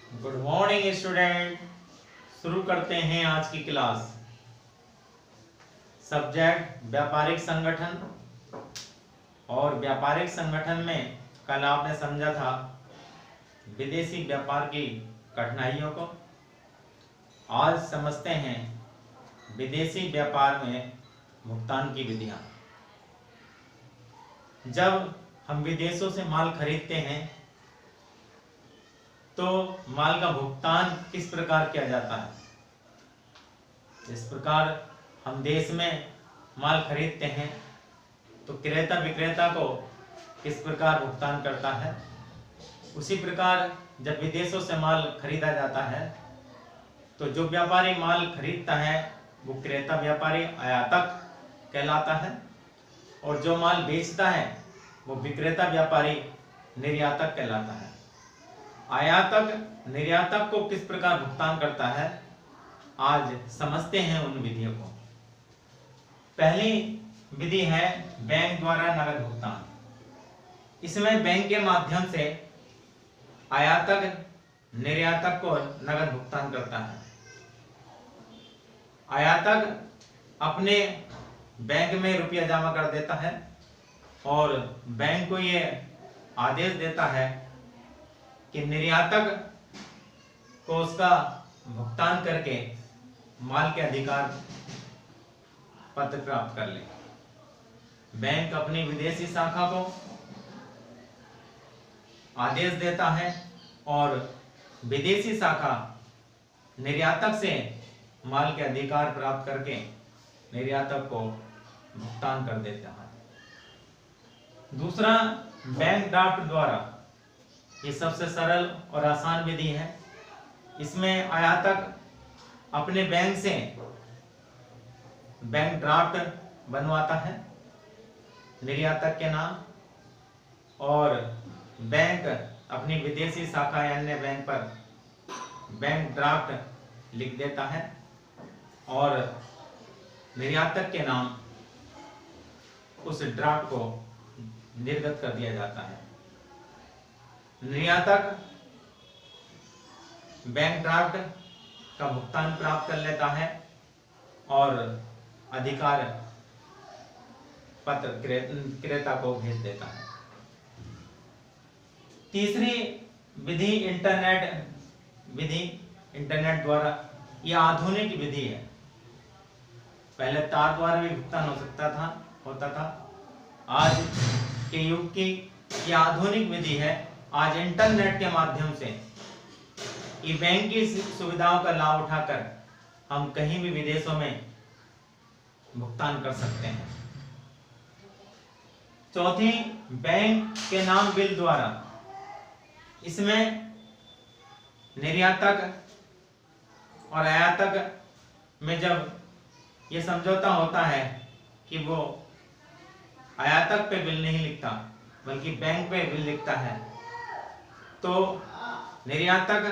Good morning student. शुरू करते हैं आज की क्लास। सब्जेक्ट व्यापारिक संगठन। और व्यापारिक संगठन में कल आपने समझा था विदेशी व्यापार की कठिनाइयों को। आज समझते हैं विदेशी व्यापार में भुगतान की विधियां। जब हम विदेशों से माल खरीदते हैं तो माल का भुगतान किस प्रकार किया जाता है। इस प्रकार हम देश में माल खरीदते हैं तो क्रेता विक्रेता को किस प्रकार भुगतान करता है, उसी प्रकार जब विदेशों से माल खरीदा जाता है तो जो व्यापारी माल खरीदता है वो क्रेता व्यापारी आयातक कहलाता है, और जो माल बेचता है वो विक्रेता व्यापारी निर्यातक कहलाता है। आयातक निर्यातक को किस प्रकार भुगतान करता है, आज समझते हैं उन विधियों को। पहली विधि है बैंक द्वारा नगद भुगतान। इसमें बैंक के माध्यम से आयातक निर्यातक को नगद भुगतान करता है। आयातक अपने बैंक में रुपया जमा कर देता है और बैंक को ये आदेश देता है कि निर्यातक को उसका भुगतान करके माल के अधिकार पत्र प्राप्त कर ले। बैंक अपनी विदेशी शाखा को आदेश देता है और विदेशी शाखा निर्यातक से माल के अधिकार प्राप्त करके निर्यातक को भुगतान कर देता है। दूसरा बैंक ड्राफ्ट द्वारा। ये सबसे सरल और आसान विधि है। इसमें आयातक अपने बैंक से बैंक ड्राफ्ट बनवाता है निर्यातक के नाम, और बैंक अपनी विदेशी शाखा या अन्य बैंक पर बैंक ड्राफ्ट लिख देता है और निर्यातक के नाम उस ड्राफ्ट को निर्गत कर दिया जाता है। निर्यातक बैंक ड्राफ्ट का भुगतान प्राप्त कर लेता है और अधिकार पत्र क्रेता को भेज देता है। तीसरी विधि इंटरनेट द्वारा। यह आधुनिक विधि है। पहले तार द्वारा भी भुगतान होता था। आज के युग की यह आधुनिक विधि है। आज इंटरनेट के माध्यम से ई बैंक की सुविधाओं का लाभ उठाकर हम कहीं भी विदेशों में भुगतान कर सकते हैं। चौथी बैंक के नाम बिल द्वारा। इसमें निर्यातक और आयातक में जब यह समझौता होता है कि वो आयातक पे बिल नहीं लिखता बल्कि बैंक पे बिल लिखता है, तो निर्यातक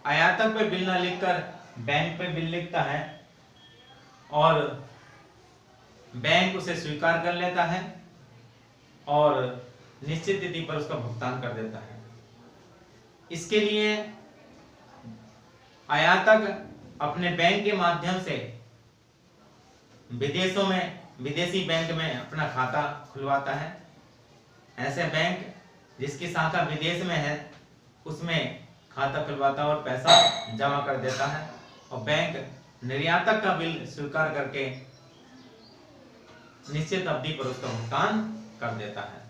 आयातक पे बिल न लिखकर बैंक पे बिल लिखता है और बैंक उसे स्वीकार कर लेता है और निश्चित तिथि पर उसका भुगतान कर देता है। इसके लिए आयातक अपने बैंक के माध्यम से विदेशों में विदेशी बैंक में अपना खाता खुलवाता है। ऐसे बैंक जिसकी शाखा विदेश में है उसमें खाता खुलवाता है और पैसा जमा कर देता है, और बैंक निर्यातक का बिल स्वीकार करके निश्चित अवधि पर उसका भुगतान कर देता है।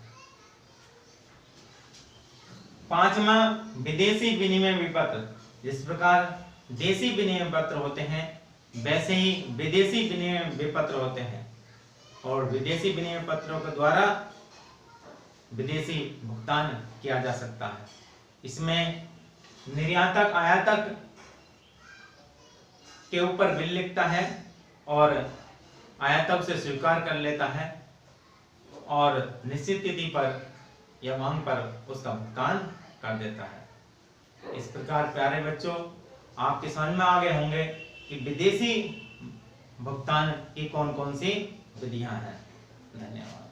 पांचवा विदेशी विनिमय विपत्र। जिस प्रकार देशी विनिमय पत्र होते हैं वैसे ही विदेशी विनिमय विपत्र होते हैं, और विदेशी विनिमय पत्रों के द्वारा विदेशी भुगतान किया जा सकता है। इसमें निर्यातक आयातक के ऊपर बिल लिखता है और आयातक से स्वीकार कर लेता है और निश्चित तिथि पर या मांग पर उसका भुगतान कर देता है। इस प्रकार प्यारे बच्चों, आपके समझ में आ गए होंगे कि विदेशी भुगतान की कौन कौन सी विधियां हैं। धन्यवाद।